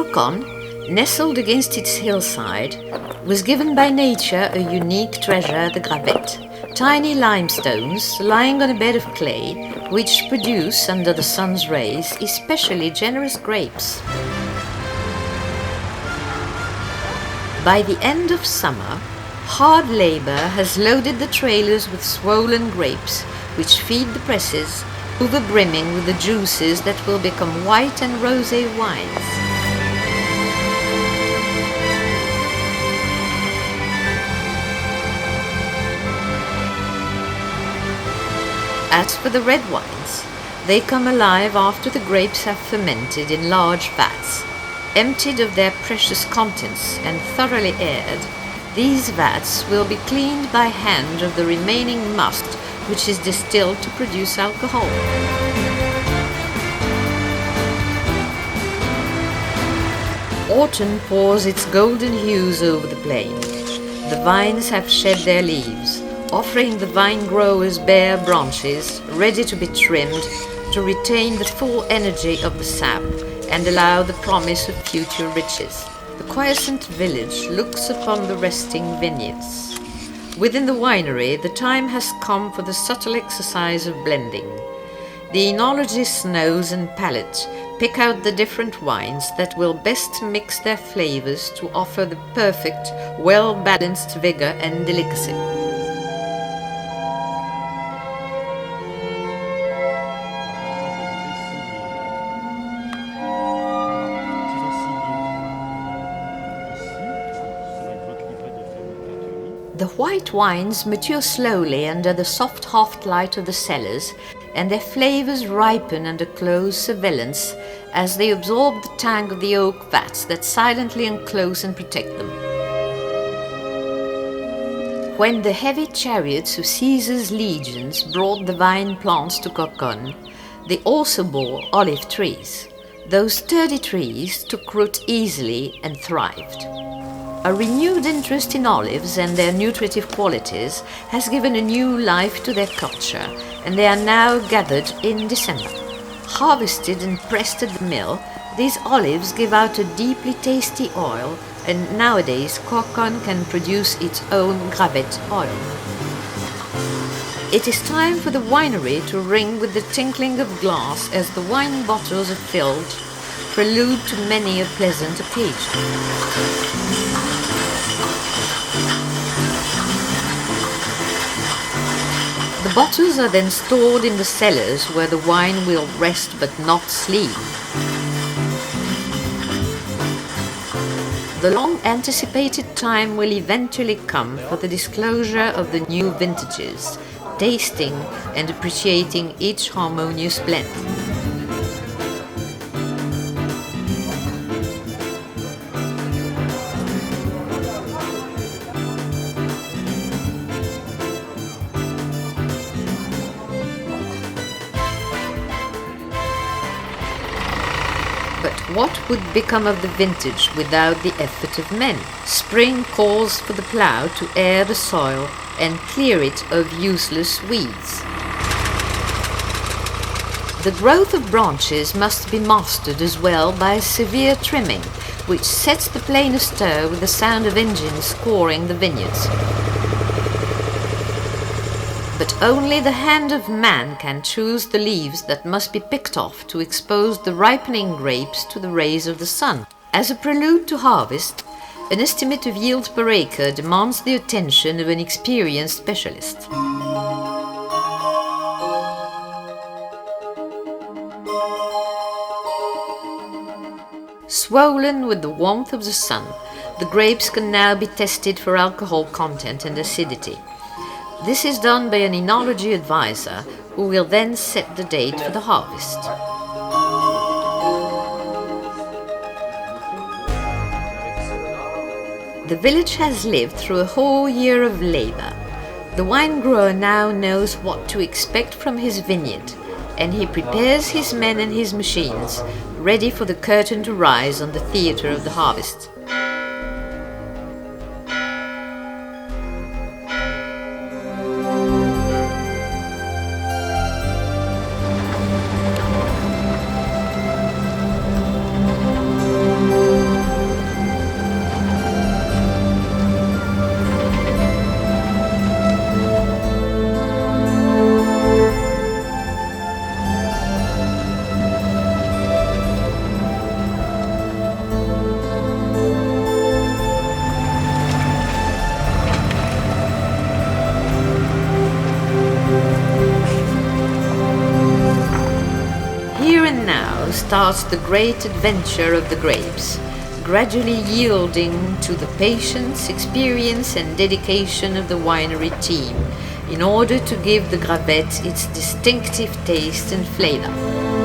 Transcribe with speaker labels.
Speaker 1: Corconne, nestled against its hillside, was given by nature a unique treasure, the gravette, tiny limestones lying on a bed of clay, which produce, under the sun's rays, especially generous grapes. By the end of summer, hard labor has loaded the trailers with swollen grapes, which feed the presses, over-brimming with the juices that will become white and rosé wines. As for the red wines, they come alive after the grapes have fermented in large vats. Emptied of their precious contents and thoroughly aired, these vats will be cleaned by hand of the remaining must, which is distilled to produce alcohol. Autumn pours its golden hues over the plain. The vines have shed their leaves, offering the vine growers bare branches ready to be trimmed to retain the full energy of the sap and allow the promise of future riches. The quiescent village looks upon the resting vineyards. Within the winery, the time has come for the subtle exercise of blending. The enologist's nose and palate pick out the different wines that will best mix their flavors to offer the perfect, well-balanced vigor and delicacy. The white wines mature slowly under the soft half light of the cellars, and their flavors ripen under close surveillance as they absorb the tang of the oak vats that silently enclose and protect them. When the heavy chariots of Caesar's legions brought the vine plants to Corconne, they also bore olive trees. Those sturdy trees took root easily and thrived. A renewed interest in olives and their nutritive qualities has given a new life to their culture, and they are now gathered in December. Harvested and pressed at the mill, these olives give out a deeply tasty oil, and nowadays Corconne can produce its own gravette oil. It is time for the winery to ring with the tinkling of glass as the wine bottles are filled, prelude to many a pleasant occasion. The bottles are then stored in the cellars where the wine will rest but not sleep. The long-anticipated time will eventually come for the disclosure of the new vintages, tasting and appreciating each harmonious blend. But what would become of the vintage without the effort of men? Spring calls for the plough to air the soil and clear it of useless weeds. The growth of branches must be mastered as well by severe trimming, which sets the plain astir with the sound of engines scoring the vineyards. But only the hand of man can choose the leaves that must be picked off to expose the ripening grapes to the rays of the sun. As a prelude to harvest, an estimate of yield per acre demands the attention of an experienced specialist. Swollen with the warmth of the sun, the grapes can now be tested for alcohol content and acidity. This is done by an enology advisor who will then set the date for the harvest. The village has lived through a whole year of labor. The wine grower now knows what to expect from his vineyard, and he prepares his men and his machines, ready for the curtain to rise on the theatre of the harvest. starts the great adventure of the grapes, gradually yielding to the patience, experience and dedication of the winery team in order to give the Gravette its distinctive taste and flavor.